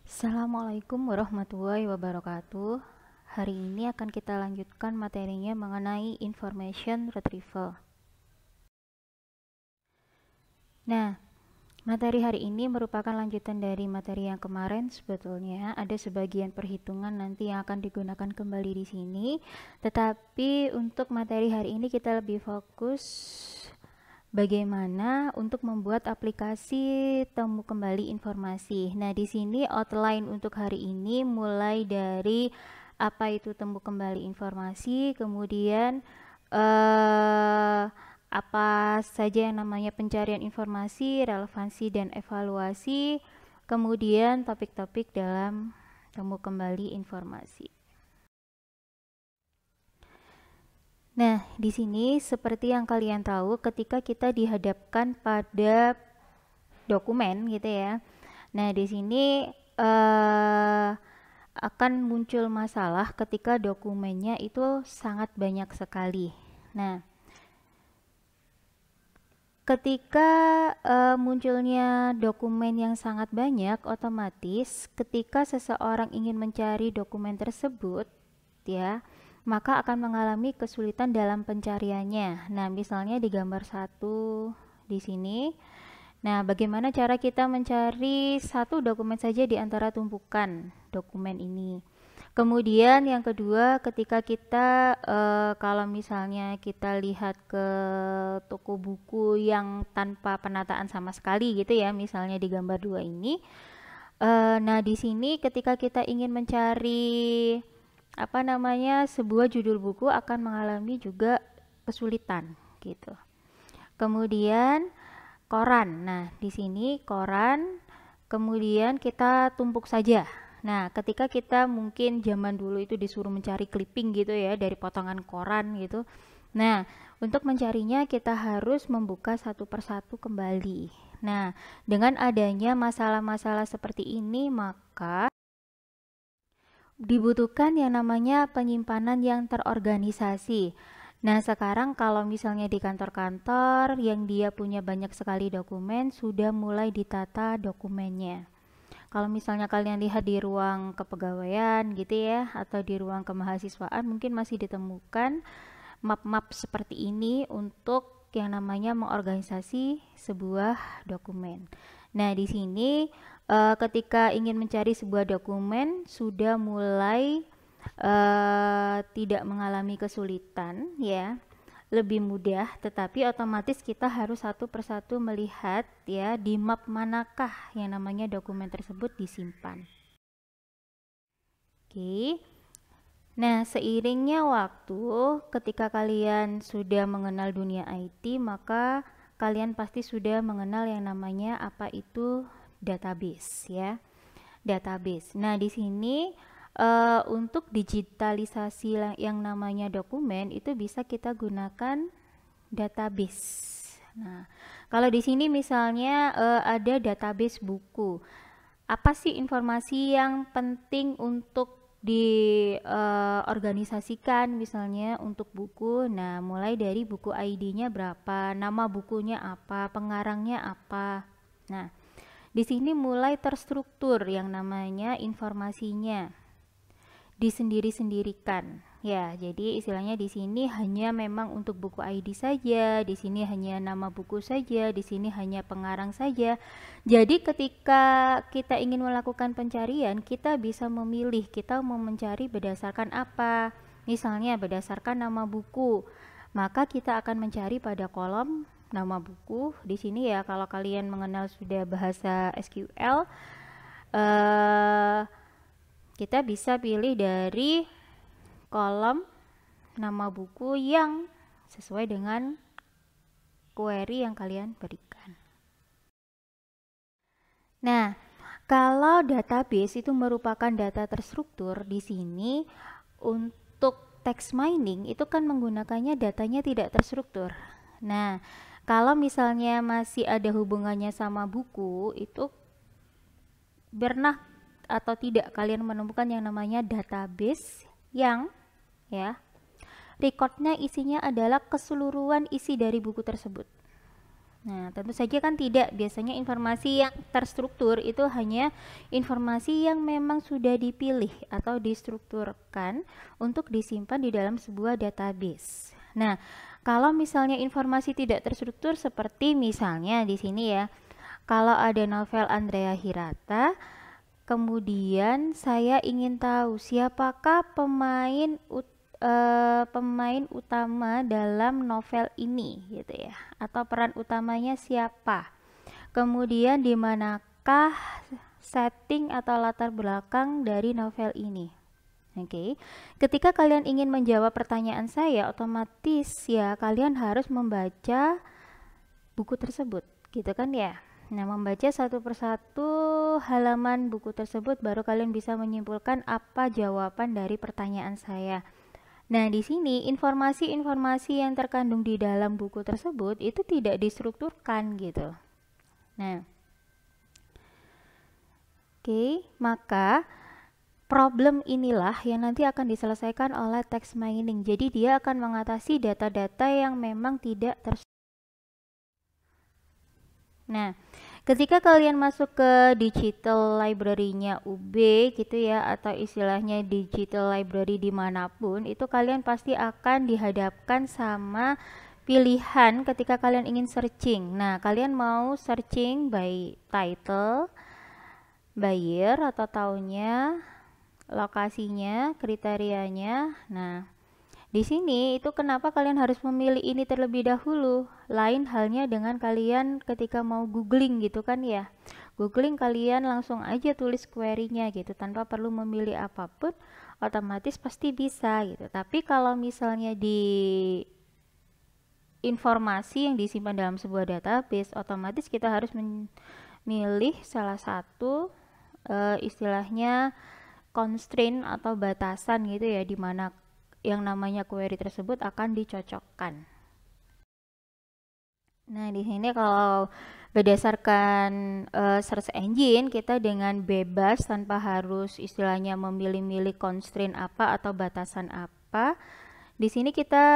Assalamualaikum warahmatullahi wabarakatuh. Hari ini akan kita lanjutkan materinya mengenai information retrieval. Nah, materi hari ini merupakan lanjutan dari materi yang kemarin. Sebetulnya ada sebagian perhitungan nanti yang akan digunakan kembali di sini. Tetapi untuk materi hari ini kita lebih fokus bagaimana untuk membuat aplikasi temu kembali informasi. Nah, di sini outline untuk hari ini mulai dari apa itu temu kembali informasi, kemudian apa saja yang namanya pencarian informasi, relevansi dan evaluasi, kemudian topik-topik dalam temu kembali informasi. Nah, di sini seperti yang kalian tahu, ketika kita dihadapkan pada dokumen gitu ya. Nah, di sini akan muncul masalah ketika dokumennya itu sangat banyak sekali. Nah, ketika munculnya dokumen yang sangat banyak, otomatis ketika seseorang ingin mencari dokumen tersebut, ya, maka akan mengalami kesulitan dalam pencariannya. Nah, misalnya di gambar 1 di sini. Nah, bagaimana cara kita mencari satu dokumen saja di antara tumpukan dokumen ini? Kemudian yang kedua, ketika kita kalau misalnya kita lihat ke toko buku yang tanpa penataan sama sekali gitu ya, misalnya di gambar 2 ini. Nah, di sini ketika kita ingin mencari sebuah judul buku akan mengalami juga kesulitan gitu. Kemudian koran. Nah, di sini koran, kemudian kita tumpuk saja. Nah, ketika kita mungkin zaman dulu itu disuruh mencari clipping gitu ya dari potongan koran gitu. Nah, untuk mencarinya kita harus membuka satu persatu kembali. Nah, dengan adanya masalah-masalah seperti ini, maka dibutuhkan yang namanya penyimpanan yang terorganisasi. Nah, sekarang kalau misalnya di kantor-kantor yang dia punya banyak sekali dokumen, sudah mulai ditata dokumennya. Kalau misalnya kalian lihat di ruang kepegawaian gitu ya, atau di ruang kemahasiswaan, mungkin masih ditemukan map-map seperti ini untuk yang namanya mengorganisasi sebuah dokumen. Nah, di sini ketika ingin mencari sebuah dokumen sudah mulai tidak mengalami kesulitan ya, lebih mudah, tetapi otomatis kita harus satu persatu melihat ya di map manakah yang namanya dokumen tersebut disimpan. Oke. Nah, seiringnya waktu, ketika kalian sudah mengenal dunia IT, maka kalian pasti sudah mengenal yang namanya apa itu database ya. Database. Nah, di sini untuk digitalisasi yang namanya dokumen itu bisa kita gunakan database. Nah, kalau di sini misalnya ada database buku. Apa sih informasi yang penting untuk diorganisasikan misalnya untuk buku? Nah, mulai dari buku ID-nya berapa, nama bukunya apa, pengarangnya apa. Nah, di sini mulai terstruktur yang namanya informasinya disendiri-sendirikan. Ya, jadi istilahnya di sini hanya memang untuk buku ID saja, di sini hanya nama buku saja, di sini hanya pengarang saja. Jadi ketika kita ingin melakukan pencarian, kita bisa memilih kita mau mencari berdasarkan apa. Misalnya berdasarkan nama buku, maka kita akan mencari pada kolom nama buku. Di sini ya kalau kalian mengenal sudah bahasa SQL, kita bisa pilih dari kolom nama buku yang sesuai dengan query yang kalian berikan. Nah, kalau database itu merupakan data terstruktur, di sini untuk text mining itu kan menggunakannya datanya tidak terstruktur. Nah, kalau misalnya masih ada hubungannya sama buku, itu pernah atau tidak kalian menemukan yang namanya database yang ya recordnya isinya adalah keseluruhan isi dari buku tersebut. Nah, tentu saja kan tidak. Biasanya informasi yang terstruktur itu hanya informasi yang memang sudah dipilih atau distrukturkan untuk disimpan di dalam sebuah database. Nah, kalau misalnya informasi tidak terstruktur seperti misalnya di sini ya, kalau ada novel Andrea Hirata, kemudian saya ingin tahu siapakah pemain utama dalam novel ini gitu ya, atau peran utamanya siapa, kemudian di manakah setting atau latar belakang dari novel ini. Oke, ketika kalian ingin menjawab pertanyaan saya, otomatis ya kalian harus membaca buku tersebut gitu kan ya. Nah, membaca satu persatu halaman buku tersebut baru kalian bisa menyimpulkan apa jawaban dari pertanyaan saya. Nah, di sini informasi-informasi yang terkandung di dalam buku tersebut itu tidak distrukturkan gitu. Nah, oke, maka problem inilah yang nanti akan diselesaikan oleh text mining. Jadi dia akan mengatasi data-data yang memang tidak terstruktur. Nah, ketika kalian masuk ke digital library-nya UB gitu ya, atau istilahnya digital library dimanapun, itu kalian pasti akan dihadapkan sama pilihan ketika kalian ingin searching. Nah, kalian mau searching by title, by year atau tahunnya, lokasinya, kriterianya. Nah, di sini itu kenapa kalian harus memilih ini terlebih dahulu. Lain halnya dengan kalian ketika mau googling gitu kan ya. Googling kalian langsung aja tulis query-nya gitu tanpa perlu memilih apapun, otomatis pasti bisa gitu. Tapi kalau misalnya di informasi yang disimpan dalam sebuah database, otomatis kita harus memilih salah satu istilahnya constraint atau batasan gitu ya, di mana yang namanya query tersebut akan dicocokkan. Nah, di sini kalau berdasarkan search engine, kita dengan bebas tanpa harus istilahnya memilih-milih constraint apa atau batasan apa. Di sini kita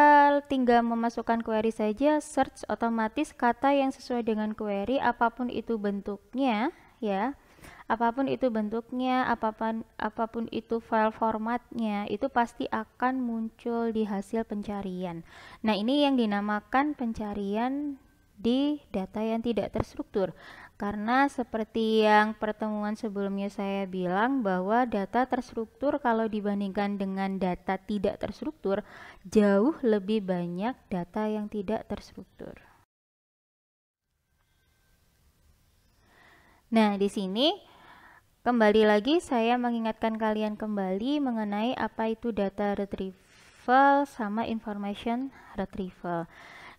tinggal memasukkan query saja, search otomatis kata yang sesuai dengan query, apapun itu bentuknya ya. Apapun itu bentuknya, apapun itu file formatnya, itu pasti akan muncul di hasil pencarian. Nah, ini yang dinamakan pencarian di data yang tidak terstruktur. Karena seperti yang pertemuan sebelumnya saya bilang bahwa data terstruktur kalau dibandingkan dengan data tidak terstruktur, jauh lebih banyak data yang tidak terstruktur. Nah, di sini kembali lagi saya mengingatkan kalian kembali mengenai apa itu data retrieval sama information retrieval.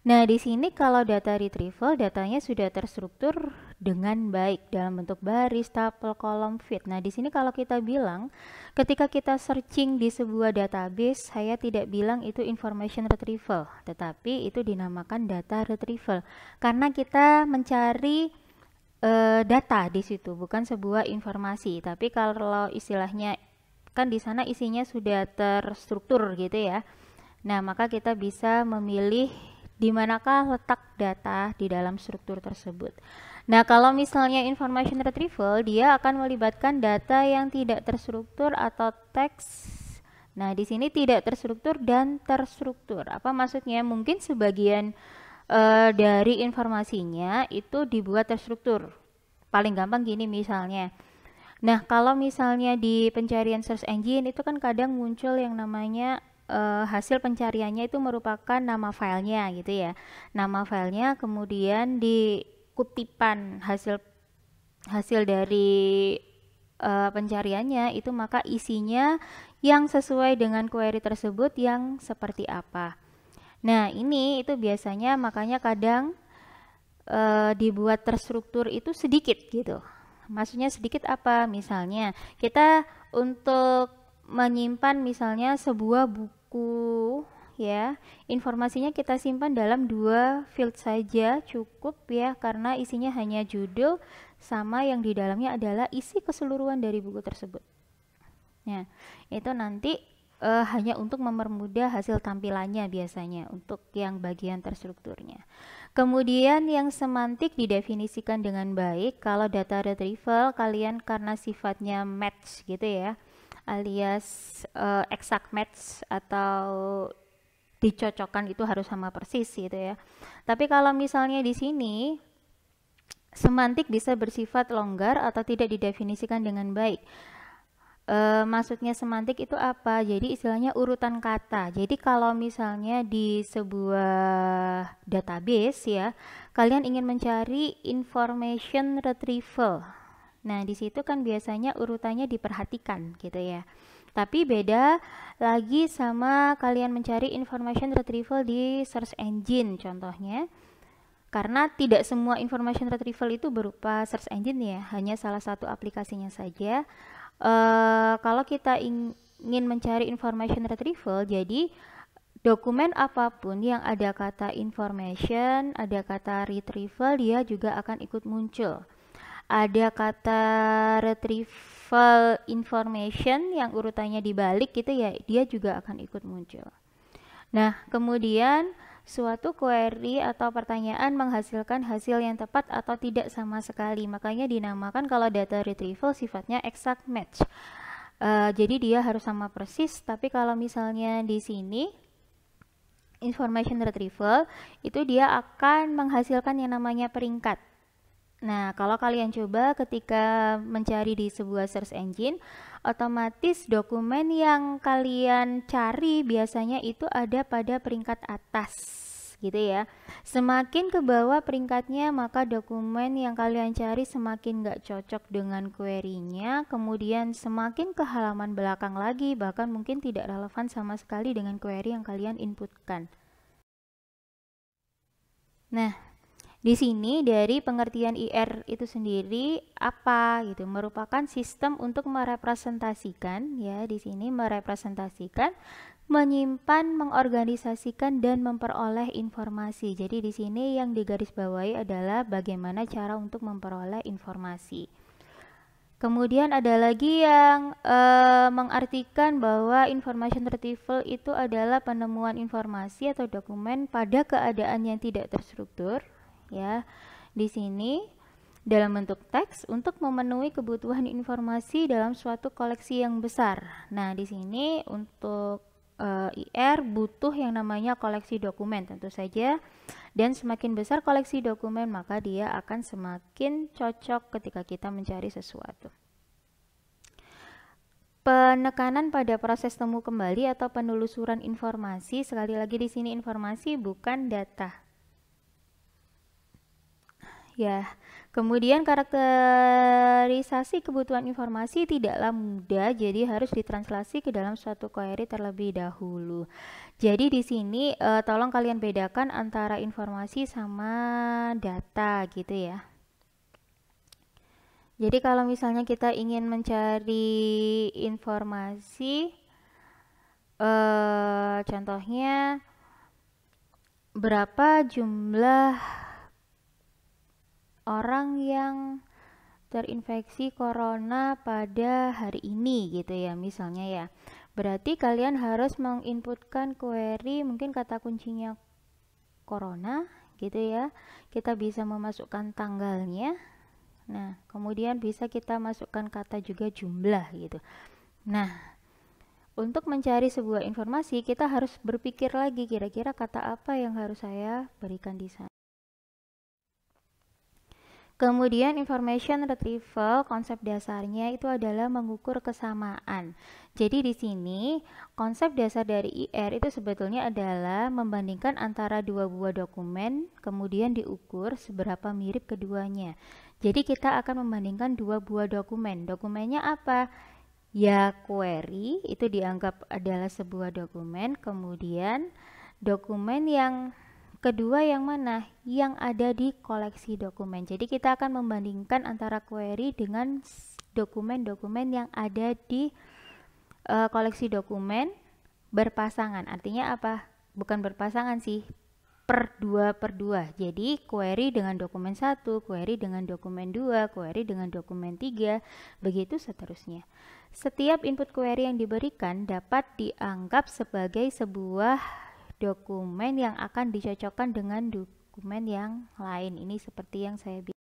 Nah, di sini kalau data retrieval datanya sudah terstruktur dengan baik dalam bentuk baris, tabel, kolom, feed. Nah, di sini kalau kita bilang ketika kita searching di sebuah database, saya tidak bilang itu information retrieval, tetapi itu dinamakan data retrieval karena kita mencari data di situ, bukan sebuah informasi. Tapi kalau istilahnya kan di sana isinya sudah terstruktur gitu ya. Nah, maka kita bisa memilih di manakah letak data di dalam struktur tersebut. Nah, kalau misalnya information retrieval, dia akan melibatkan data yang tidak terstruktur atau teks. Nah, di sini tidak terstruktur dan terstruktur. Apa maksudnya? Mungkin sebagian dari informasinya itu dibuat terstruktur. Paling gampang gini misalnya. Nah, kalau misalnya di pencarian search engine itu kan kadang muncul yang namanya hasil pencariannya itu merupakan nama filenya gitu ya. Nama filenya kemudian di kutipan hasil dari pencariannya itu maka isinya yang sesuai dengan query tersebut yang seperti apa. Nah, ini itu biasanya makanya kadang dibuat terstruktur itu sedikit gitu. Maksudnya sedikit apa? Misalnya kita untuk menyimpan misalnya sebuah buku ya, informasinya kita simpan dalam 2 field saja cukup ya, karena isinya hanya judul sama yang di dalamnya adalah isi keseluruhan dari buku tersebut. Nah, itu nanti hanya untuk mempermudah hasil tampilannya biasanya untuk yang bagian terstrukturnya. Kemudian yang semantik didefinisikan dengan baik. Kalau data retrieval kalian karena sifatnya match gitu ya, alias exact match atau dicocokkan itu harus sama persis gitu ya. Tapi kalau misalnya di sini semantik bisa bersifat longgar atau tidak didefinisikan dengan baik. Maksudnya semantik itu apa? Jadi istilahnya urutan kata. Jadi kalau misalnya di sebuah database ya, kalian ingin mencari information retrieval. Nah, di situ kan biasanya urutannya diperhatikan gitu ya. Tapi beda lagi sama kalian mencari information retrieval di search engine contohnya. Karena tidak semua information retrieval itu berupa search engine ya, hanya salah satu aplikasinya saja. Kalau kita ingin mencari information retrieval, jadi dokumen apapun yang ada kata information, ada kata retrieval, dia juga akan ikut muncul. Ada kata retrieval information yang urutannya dibalik gitu ya, dia juga akan ikut muncul. Nah, kemudian suatu query atau pertanyaan menghasilkan hasil yang tepat atau tidak sama sekali. Makanya dinamakan kalau data retrieval sifatnya exact match. Jadi dia harus sama persis, tapi kalau misalnya di sini information retrieval itu dia akan menghasilkan yang namanya peringkat. Nah, kalau kalian coba ketika mencari di sebuah search engine, otomatis dokumen yang kalian cari biasanya itu ada pada peringkat atas, gitu ya. Semakin ke bawah peringkatnya, maka dokumen yang kalian cari semakin nggak cocok dengan query-nya, kemudian semakin ke halaman belakang lagi, bahkan mungkin tidak relevan sama sekali dengan query yang kalian inputkan. Nah, di sini dari pengertian IR itu sendiri apa gitu, merupakan sistem untuk merepresentasikan ya, di sini merepresentasikan, menyimpan, mengorganisasikan dan memperoleh informasi. Jadi di sini yang digarisbawahi adalah bagaimana cara untuk memperoleh informasi. Kemudian ada lagi yang mengartikan bahwa information retrieval itu adalah penemuan informasi atau dokumen pada keadaan yang tidak terstruktur. Ya, di sini dalam bentuk teks untuk memenuhi kebutuhan informasi dalam suatu koleksi yang besar. Nah, di sini untuk IR butuh yang namanya koleksi dokumen tentu saja, dan semakin besar koleksi dokumen maka dia akan semakin cocok ketika kita mencari sesuatu. Penekanan pada proses temu kembali atau penelusuran informasi, sekali lagi di sini informasi bukan data. Ya, kemudian karakterisasi kebutuhan informasi tidaklah mudah, jadi harus ditranslasi ke dalam suatu query terlebih dahulu. Jadi di sini tolong kalian bedakan antara informasi sama data gitu ya. Jadi kalau misalnya kita ingin mencari informasi, contohnya berapa jumlah orang yang terinfeksi corona pada hari ini gitu ya misalnya ya. Berarti kalian harus menginputkan query mungkin kata kuncinya corona gitu ya. Kita bisa memasukkan tanggalnya. Nah, kemudian bisa kita masukkan kata juga jumlah gitu. Nah, untuk mencari sebuah informasi kita harus berpikir lagi kira-kira kata apa yang harus saya berikan di sana. Kemudian information retrieval konsep dasarnya itu adalah mengukur kesamaan. Jadi di sini konsep dasar dari IR itu sebetulnya adalah membandingkan antara dua buah dokumen, kemudian diukur seberapa mirip keduanya. Jadi kita akan membandingkan dua buah dokumen. Dokumennya apa? Ya query itu dianggap adalah sebuah dokumen, kemudian dokumen yang kedua yang mana? Yang ada di koleksi dokumen. Jadi kita akan membandingkan antara query dengan dokumen-dokumen yang ada di koleksi dokumen berpasangan. Artinya apa? Bukan berpasangan sih, per 2 Jadi query dengan dokumen 1, query dengan dokumen 2, query dengan dokumen 3, begitu seterusnya. Setiap input query yang diberikan dapat dianggap sebagai sebuah dokumen yang akan dicocokkan dengan dokumen yang lain. Ini seperti yang saya bilang.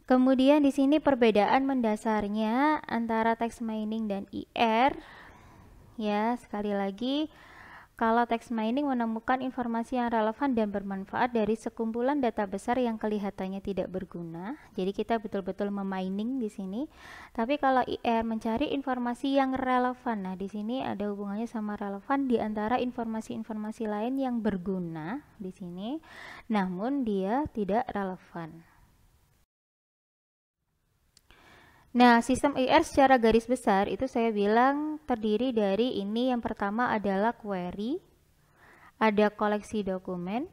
Kemudian di sini perbedaan mendasarnya antara text mining dan IR. Ya, sekali lagi, kalau text mining menemukan informasi yang relevan dan bermanfaat dari sekumpulan data besar yang kelihatannya tidak berguna. Jadi kita betul-betul memining di sini. Tapi kalau IR mencari informasi yang relevan. Nah, di sini ada hubungannya sama relevan di antara informasi-informasi lain yang berguna di sini, namun dia tidak relevan. Nah, sistem IR secara garis besar itu saya bilang terdiri dari ini. Yang pertama adalah query, ada koleksi dokumen,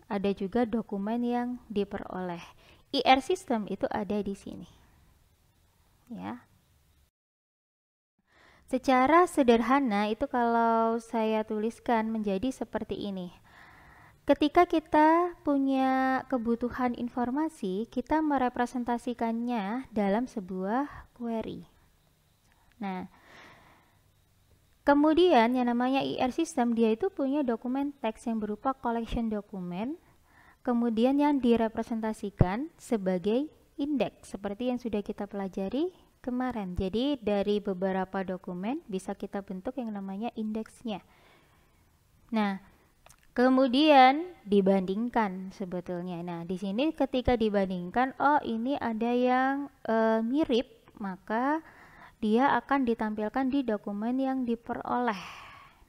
ada juga dokumen yang diperoleh. IR system itu ada di sini. Ya. Secara sederhana itu kalau saya tuliskan menjadi seperti ini. Ketika kita punya kebutuhan informasi, kita merepresentasikannya dalam sebuah query. Nah, kemudian yang namanya IR system, dia itu punya dokumen teks yang berupa collection dokumen, kemudian yang direpresentasikan sebagai indeks, seperti yang sudah kita pelajari kemarin. Jadi dari beberapa dokumen bisa kita bentuk yang namanya indeksnya. Nah, kemudian dibandingkan sebetulnya. Nah, di sini ketika dibandingkan, oh ini ada yang mirip, maka dia akan ditampilkan di dokumen yang diperoleh.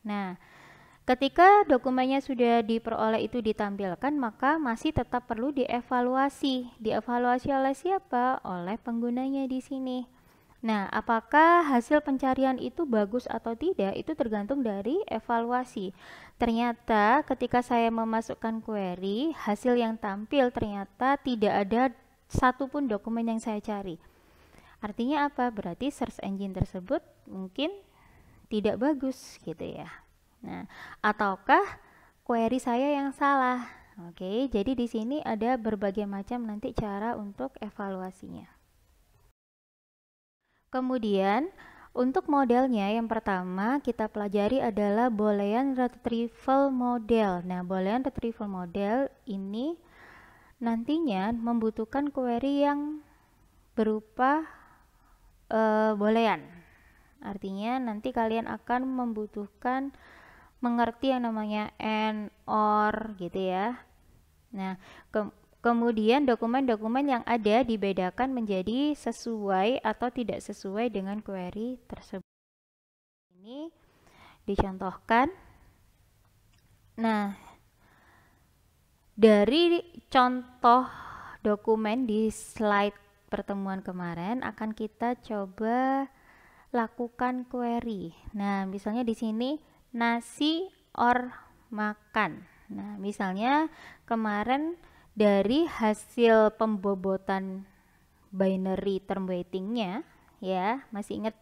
Nah, ketika dokumennya sudah diperoleh itu ditampilkan, maka masih tetap perlu dievaluasi. Dievaluasi oleh siapa? Oleh penggunanya di sini. Nah, apakah hasil pencarian itu bagus atau tidak, itu tergantung dari evaluasi. Ternyata ketika saya memasukkan query, hasil yang tampil ternyata tidak ada satupun dokumen yang saya cari. Artinya apa? Berarti search engine tersebut mungkin tidak bagus gitu ya. Nah, ataukah query saya yang salah? Oke, jadi di sini ada berbagai macam nanti cara untuk evaluasinya. Kemudian untuk modelnya yang pertama kita pelajari adalah Boolean Retrieval Model. Nah, Boolean Retrieval Model ini nantinya membutuhkan query yang berupa Boolean. Artinya nanti kalian akan membutuhkan mengerti yang namanya and, or gitu ya. Nah, kemudian dokumen-dokumen yang ada dibedakan menjadi sesuai atau tidak sesuai dengan query tersebut. Ini dicontohkan. Nah, dari contoh dokumen di slide pertemuan kemarin akan kita coba lakukan query. Nah, misalnya di sini nasi or makan. Nah, misalnya kemarin dari hasil pembobotan binary term weightingnya, ya masih ingat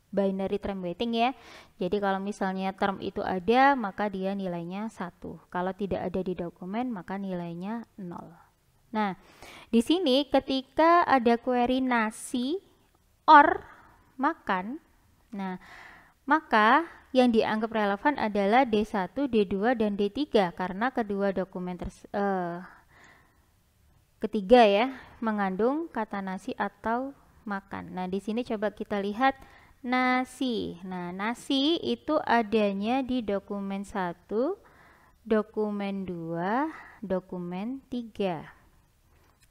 binary term weighting ya. Jadi kalau misalnya term itu ada, maka dia nilainya 1. Kalau tidak ada di dokumen, maka nilainya 0. Nah, di sini ketika ada query nasi or makan, nah maka yang dianggap relevan adalah D1, D2, dan D3 karena kedua dokumen ketiga ya mengandung kata nasi atau makan. Nah, di sini coba kita lihat nasi. Nah, nasi itu adanya di dokumen 1, dokumen 2, dokumen 3.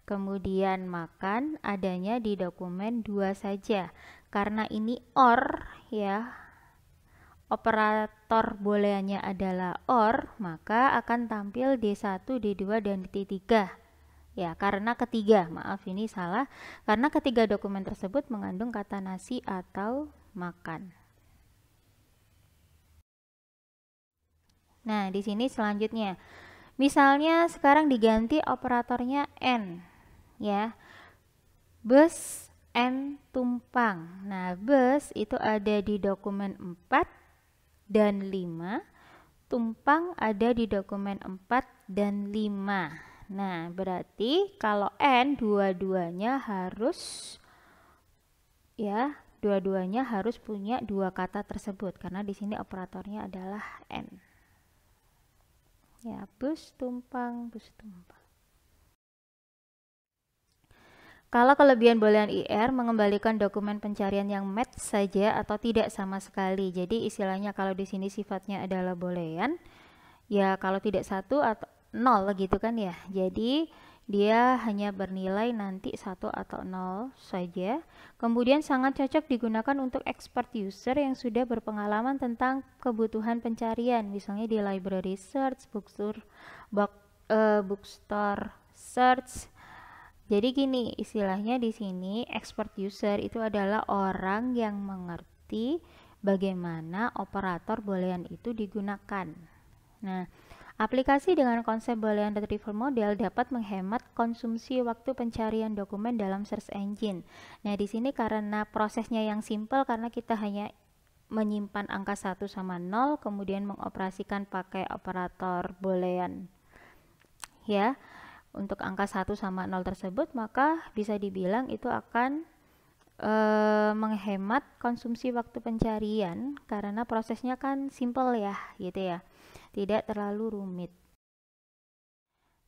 Kemudian makan adanya di dokumen 2 saja. Karena ini or ya, operator booleannya adalah or, maka akan tampil D1, D2, dan D3. Ya, karena ketiga, maaf ini salah, karena ketiga dokumen tersebut mengandung kata nasi atau makan. Nah, di sini selanjutnya, misalnya sekarang diganti operatornya N, ya, bus N tumpang. Nah, bus itu ada di dokumen 4 dan 5, tumpang ada di dokumen 4 dan 5. Nah, berarti kalau N dua-duanya harus punya dua kata tersebut karena di sini operatornya adalah N. Ya, bus tumpang, bus tumpang. Kalau kelebihan boolean IR mengembalikan dokumen pencarian yang match saja atau tidak sama sekali. Jadi istilahnya kalau di sini sifatnya adalah boolean, ya kalau tidak satu atau nol gitu kan ya. Jadi dia hanya bernilai nanti satu atau nol saja. Kemudian sangat cocok digunakan untuk expert user yang sudah berpengalaman tentang kebutuhan pencarian, misalnya di library search, bookstore search. Jadi gini, istilahnya di sini expert user itu adalah orang yang mengerti bagaimana operator boolean itu digunakan. Nah, aplikasi dengan konsep Boolean Retrieval Model dapat menghemat konsumsi waktu pencarian dokumen dalam search engine. Nah, di sini karena prosesnya yang simple, karena kita hanya menyimpan angka 1 sama 0, kemudian mengoperasikan pakai operator Boolean. Ya, untuk angka 1 sama 0 tersebut, maka bisa dibilang itu akan menghemat konsumsi waktu pencarian karena prosesnya kan simple ya, gitu ya. Tidak terlalu rumit.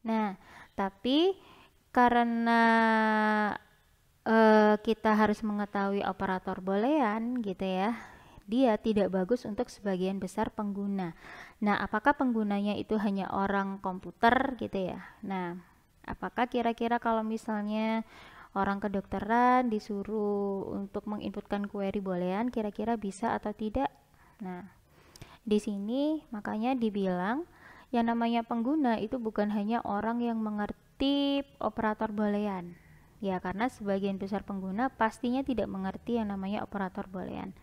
Nah, tapi karena kita harus mengetahui operator boolean gitu ya, dia tidak bagus untuk sebagian besar pengguna. Nah, apakah penggunanya itu hanya orang komputer gitu ya? Nah, apakah kira-kira kalau misalnya orang kedokteran disuruh untuk menginputkan query boolean, kira-kira bisa atau tidak? Nah, di sini makanya dibilang yang namanya pengguna itu bukan hanya orang yang mengerti operator boolean. Ya, karena sebagian besar pengguna pastinya tidak mengerti yang namanya operator boolean.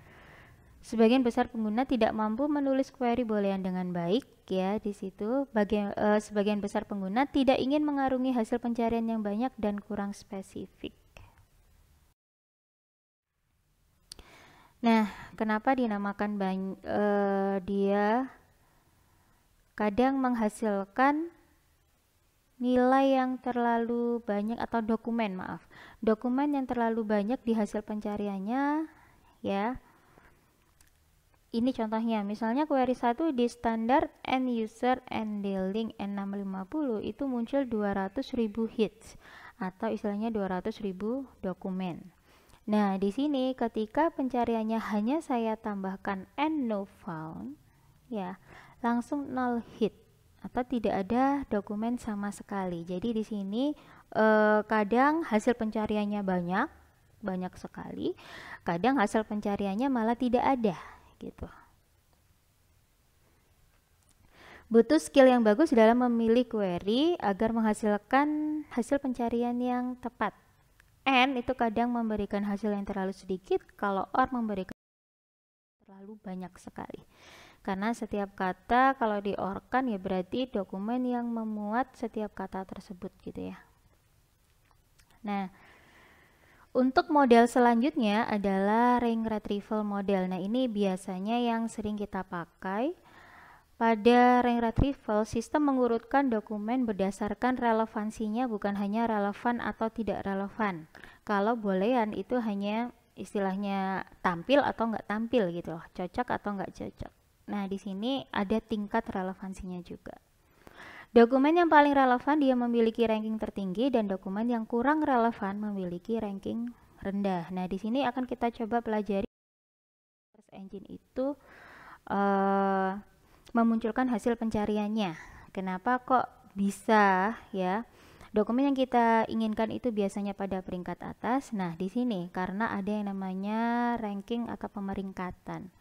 Sebagian besar pengguna tidak mampu menulis query boolean dengan baik ya. Di situ sebagian besar pengguna tidak ingin mengarungi hasil pencarian yang banyak dan kurang spesifik. Nah, kenapa dinamakan dia kadang menghasilkan nilai yang terlalu banyak atau dokumen yang terlalu banyak di hasil pencariannya ya. Ini contohnya, misalnya query 1 di standard end user and dealing N650 itu muncul 200.000 hits atau istilahnya 200.000 dokumen. Nah, di sini ketika pencariannya hanya saya tambahkan and no found, ya, langsung null hit atau tidak ada dokumen sama sekali. Jadi di sini kadang hasil pencariannya banyak sekali, kadang hasil pencariannya malah tidak ada gitu. Butuh skill yang bagus dalam memilih query agar menghasilkan hasil pencarian yang tepat. And itu kadang memberikan hasil yang terlalu sedikit, kalau or memberikan terlalu banyak sekali. Karena setiap kata kalau di-or-kan ya berarti dokumen yang memuat setiap kata tersebut gitu ya. Nah, untuk model selanjutnya adalah ring retrieval model. Nah, ini biasanya yang sering kita pakai. Pada ring retrieval, sistem mengurutkan dokumen berdasarkan relevansinya, bukan hanya relevan atau tidak relevan. Kalau boolean itu hanya istilahnya tampil atau nggak tampil gitu loh, cocok atau nggak cocok. Nah, di sini ada tingkat relevansinya juga. Dokumen yang paling relevan dia memiliki ranking tertinggi dan dokumen yang kurang relevan memiliki ranking rendah. Nah, di sini akan kita coba pelajari search engine itu memunculkan hasil pencariannya. Kenapa kok bisa ya? Dokumen yang kita inginkan itu biasanya pada peringkat atas. Nah, di sini karena ada yang namanya ranking atau pemeringkatan.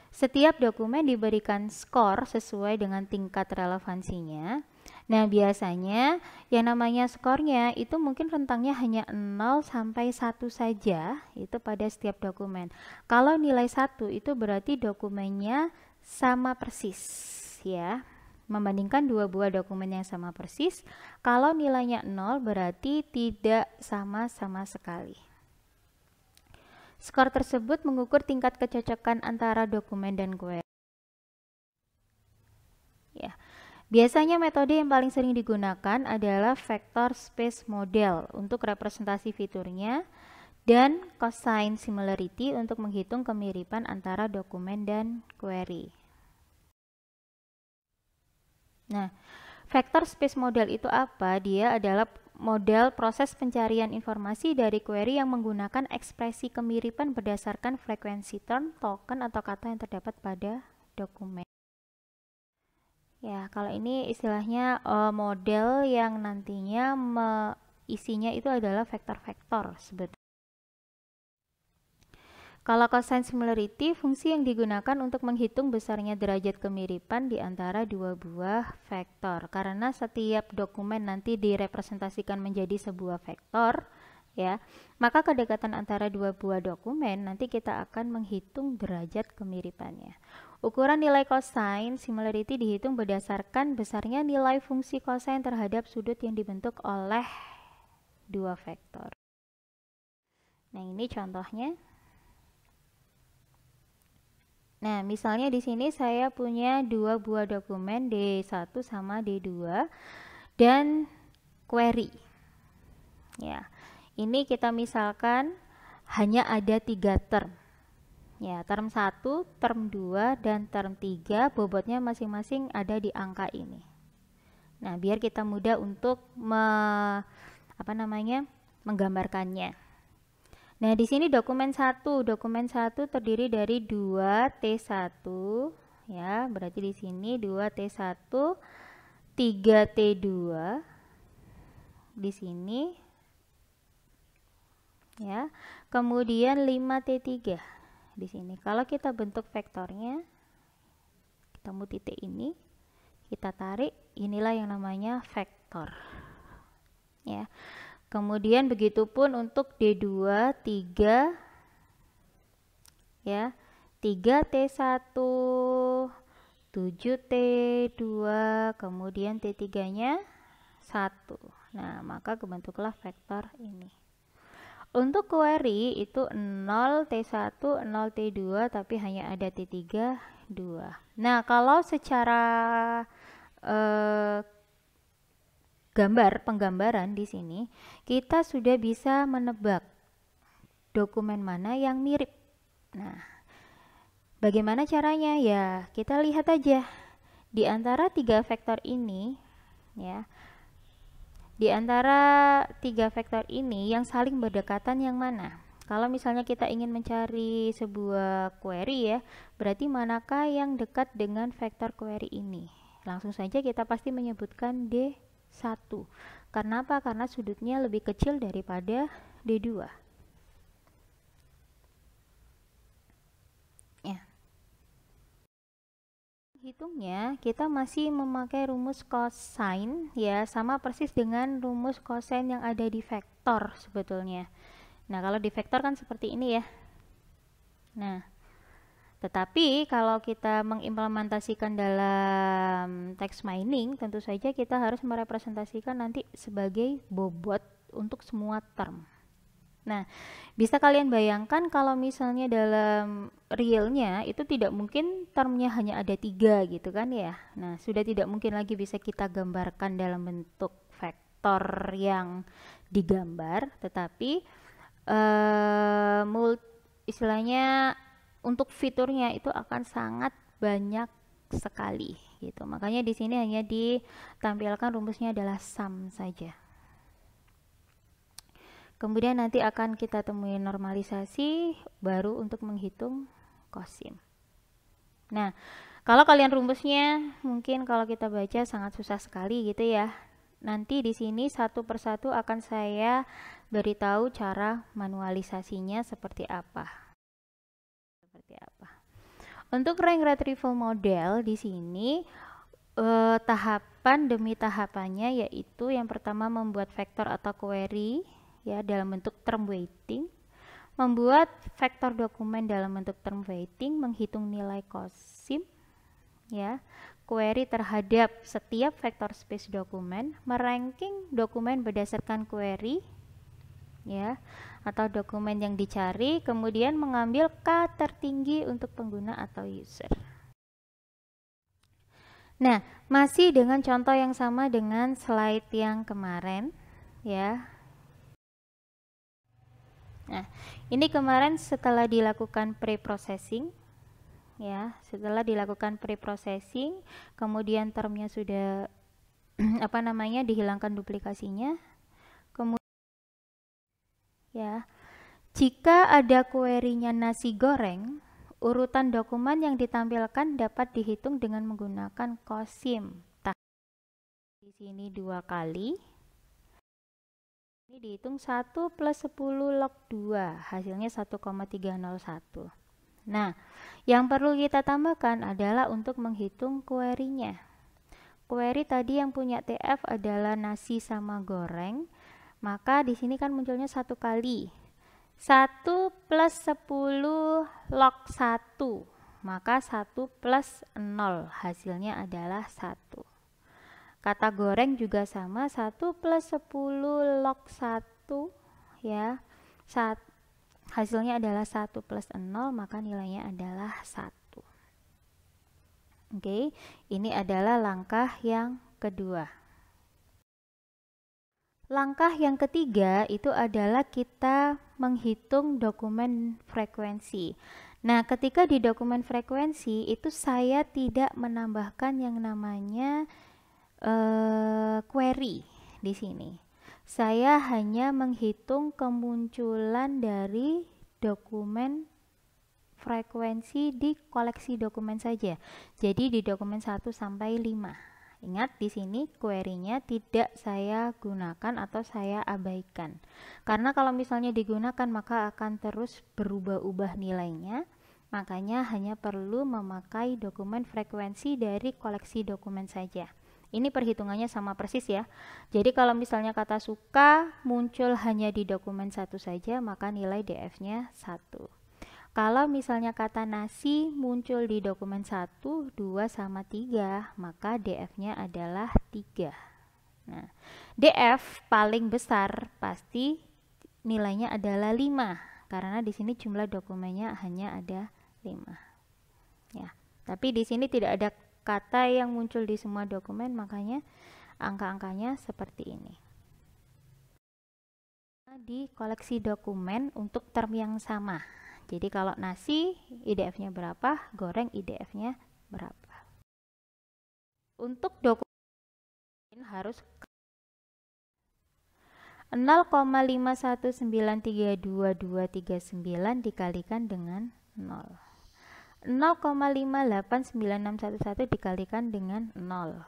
Setiap dokumen diberikan skor sesuai dengan tingkat relevansinya. Nah, biasanya yang namanya skornya itu mungkin rentangnya hanya 0 sampai 1 saja, itu pada setiap dokumen. Kalau nilai 1 itu berarti dokumennya sama persis ya. Membandingkan dua buah dokumen yang sama persis, kalau nilainya 0 berarti tidak sama sama sekali. Skor tersebut mengukur tingkat kecocokan antara dokumen dan query. Ya. Biasanya metode yang paling sering digunakan adalah vector space model untuk representasi fiturnya dan cosine similarity untuk menghitung kemiripan antara dokumen dan query. Nah, vector space model itu apa? Dia adalah model proses pencarian informasi dari query yang menggunakan ekspresi kemiripan berdasarkan frekuensi term, token, atau kata yang terdapat pada dokumen. Ya, kalau ini istilahnya model yang nantinya isinya itu adalah vektor-vektor sebetulnya. Kalau cosine similarity, fungsi yang digunakan untuk menghitung besarnya derajat kemiripan di antara dua buah vektor. Karena setiap dokumen nanti direpresentasikan menjadi sebuah vektor, ya, maka kedekatan antara dua buah dokumen nanti kita akan menghitung derajat kemiripannya. Ukuran nilai cosine similarity dihitung berdasarkan besarnya nilai fungsi cosine terhadap sudut yang dibentuk oleh dua vektor. Nah, ini contohnya. Nah, misalnya di sini saya punya dua buah dokumen D1 sama D2 dan query. Ya, ini kita misalkan hanya ada 3 term. Ya, term 1, term 2, dan term 3 bobotnya masing-masing ada di angka ini. Nah, biar kita mudah untuk menggambarkannya. Nah, di sini dokumen 1 terdiri dari 2T1, ya, berarti di sini 2T1, 3T2, di sini, ya, kemudian 5T3 di sini. Kalau kita bentuk vektornya, ketemu titik ini, kita tarik, inilah yang namanya vektor, ya. Kemudian begitupun untuk D2, 3, ya, 3T1, 7T2, kemudian T3-nya 1. Nah, maka kebentuklah vektor ini. Untuk query itu 0T1, 0T2, tapi hanya ada T3, 2. Nah, kalau secara penggambaran di sini, kita sudah bisa menebak dokumen mana yang mirip. Nah, bagaimana caranya? Ya, kita lihat aja. Di antara 3 vektor ini, ya, di antara 3 vektor ini yang saling berdekatan yang mana? Kalau misalnya kita ingin mencari sebuah query, ya, berarti manakah yang dekat dengan vektor query ini? Langsung saja kita pasti menyebutkan D1. Karena apa? Karena sudutnya lebih kecil daripada D2. Ya. Hitungnya kita masih memakai rumus cosine, ya, sama persis dengan rumus cosine yang ada di vektor sebetulnya. Nah, kalau di vektor kan seperti ini, ya. Nah, tetapi kalau kita mengimplementasikan dalam text mining, tentu saja kita harus merepresentasikan nanti sebagai bobot untuk semua term. Nah, bisa kalian bayangkan kalau misalnya dalam realnya itu tidak mungkin termnya hanya ada 3 gitu kan, ya. Nah, sudah tidak mungkin lagi bisa kita gambarkan dalam bentuk vektor yang digambar, tetapi istilahnya untuk fiturnya itu akan sangat banyak sekali gitu. Makanya di sini hanya ditampilkan rumusnya adalah sum saja. Kemudian nanti akan kita temui normalisasi baru untuk menghitung cosin. Nah, kalau kalian rumusnya mungkin kalau kita baca sangat susah sekali gitu, ya. Nanti di sini satu persatu akan saya beritahu cara manualisasinya seperti apa. Untuk rank retrieval model di sini tahapan demi tahapannya, yaitu yang pertama membuat vektor atau query, ya, dalam bentuk term weighting, membuat vektor dokumen dalam bentuk term weighting, menghitung nilai cosim, ya, query terhadap setiap vektor space dokumen, meranking dokumen berdasarkan query, ya, atau dokumen yang dicari, kemudian mengambil K tertinggi untuk pengguna atau user. Nah, masih dengan contoh yang sama dengan slide yang kemarin, ya. Nah, ini kemarin setelah dilakukan pre-processing, ya. Setelah dilakukan pre-processing, kemudian termnya sudah apa namanya dihilangkan duplikasinya. Kemudian ya, jika ada query-nya nasi goreng, urutan dokumen yang ditampilkan dapat dihitung dengan menggunakan QOSIM. Di sini 2 kali. Ini dihitung 1 plus 10 log 2, hasilnya 1,301. Nah, yang perlu kita tambahkan adalah untuk menghitung query-nya. Query tadi yang punya TF adalah nasi sama goreng, maka di sini kan munculnya 1 kali. 1 plus 10 log 1, maka 1 plus 0, hasilnya adalah 1. Kata goreng juga sama, 1 plus 10 log 1, ya, hasilnya adalah 1 plus 0, maka nilainya adalah 1. Oke, ini adalah langkah yang kedua. Langkah yang ketiga itu adalah kita menghitung dokumen frekuensi. Nah, ketika di dokumen frekuensi itu saya tidak menambahkan yang namanya query di sini. Saya hanya menghitung kemunculan dari dokumen frekuensi di koleksi dokumen saja. Jadi di dokumen 1 sampai 5. Ingat, di sini query-nya tidak saya gunakan atau saya abaikan. Karena kalau misalnya digunakan maka akan terus berubah-ubah nilainya. Makanya hanya perlu memakai dokumen frekuensi dari koleksi dokumen saja. Ini perhitungannya sama persis ya. Jadi kalau misalnya kata suka muncul hanya di dokumen 1 saja, maka nilai DF-nya 1. Kalau misalnya kata nasi muncul di dokumen 1, 2, sama 3, maka DF-nya adalah 3. Nah, DF paling besar pasti nilainya adalah 5, karena di sini jumlah dokumennya hanya ada 5. Ya, tapi di sini tidak ada kata yang muncul di semua dokumen, makanya angka-angkanya seperti ini. Di koleksi dokumen untuk term yang sama. Jadi kalau nasi IDF-nya berapa, goreng IDF-nya berapa. Untuk dokumen harus 0,519322239 dikalikan dengan 0. 0,5896111 dikalikan dengan 0.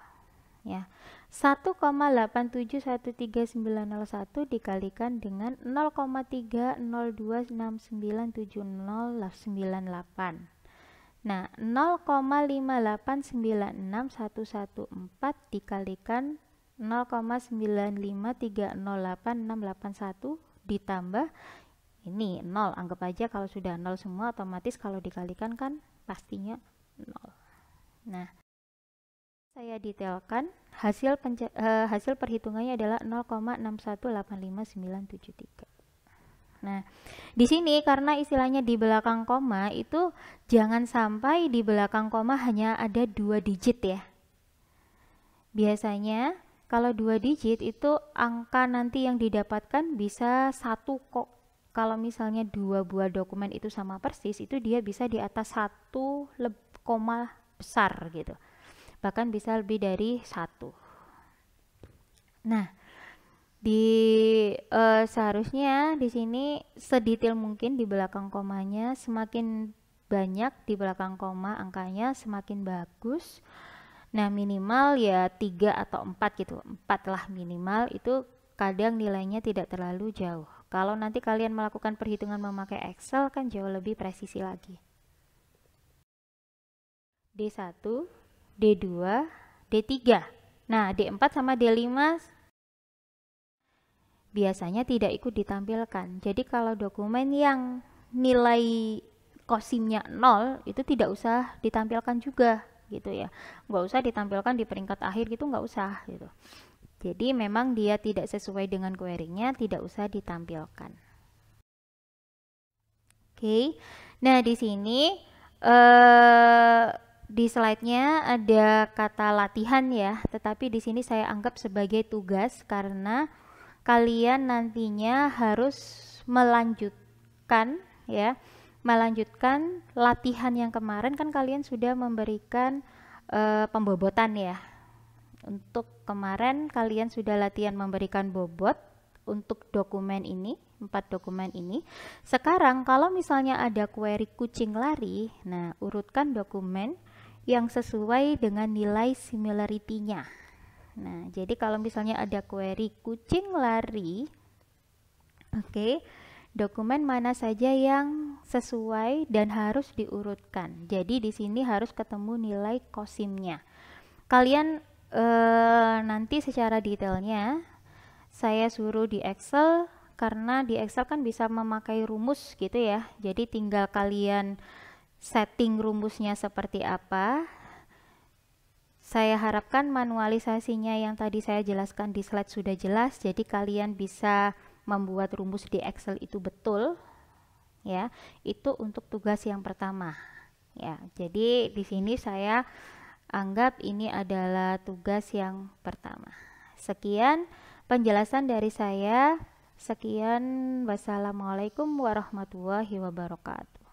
Ya. 1,871391 dikalikan dengan 0,302697098. Nah, 0,5896114 dikalikan 0,953088681 ditambah ini 0. Anggap aja kalau sudah 0 semua, otomatis kalau dikalikan kan pastinya 0. Nah, saya detailkan hasil perhitungannya adalah 0,6185973. Nah, di sini karena istilahnya di belakang koma itu jangan sampai di belakang koma hanya ada 2 digit ya. Biasanya kalau 2 digit itu angka nanti yang didapatkan bisa 1 kok. Kalau misalnya 2 buah dokumen itu sama persis, itu dia bisa di atas 1 koma besar gitu. Bahkan bisa lebih dari 1. Nah, seharusnya di sini sedetail mungkin di belakang komanya, semakin banyak di belakang koma angkanya semakin bagus. Nah, minimal ya 3 atau 4 gitu. 4 lah minimal, itu kadang nilainya tidak terlalu jauh. Kalau nanti kalian melakukan perhitungan memakai Excel kan jauh lebih presisi lagi. D1, D2, D3. Nah, D4 sama D5 biasanya tidak ikut ditampilkan. Jadi kalau dokumen yang nilai QOSIM-nya 0 itu tidak usah ditampilkan juga gitu ya. Nggak usah ditampilkan di peringkat akhir gitu, nggak usah gitu. Jadi memang dia tidak sesuai dengan query-nya, tidak usah ditampilkan. Oke. Nah, di sini di slide-nya ada kata latihan ya, tetapi di sini saya anggap sebagai tugas karena kalian nantinya harus melanjutkan ya melanjutkan latihan yang kemarin. Kan kalian sudah memberikan pembobotan ya. Untuk kemarin kalian sudah latihan memberikan bobot untuk dokumen ini, 4 dokumen ini. Sekarang kalau misalnya ada query kucing lari, nah urutkan dokumen yang sesuai dengan nilai similarity-nya. Nah, jadi kalau misalnya ada query kucing lari, oke, dokumen mana saja yang sesuai dan harus diurutkan. Jadi di sini harus ketemu nilai kosimnya. Kalian nanti secara detailnya saya suruh di Excel, karena di Excel kan bisa memakai rumus gitu ya. Jadi tinggal kalian setting rumusnya seperti apa. Saya harapkan manualisasinya yang tadi saya jelaskan di slide sudah jelas, jadi kalian bisa membuat rumus di Excel itu betul ya. Itu untuk tugas yang pertama ya. Jadi di sini saya anggap ini adalah tugas yang pertama. Sekian penjelasan dari saya. Sekian, wassalamualaikum warahmatullahi wabarakatuh.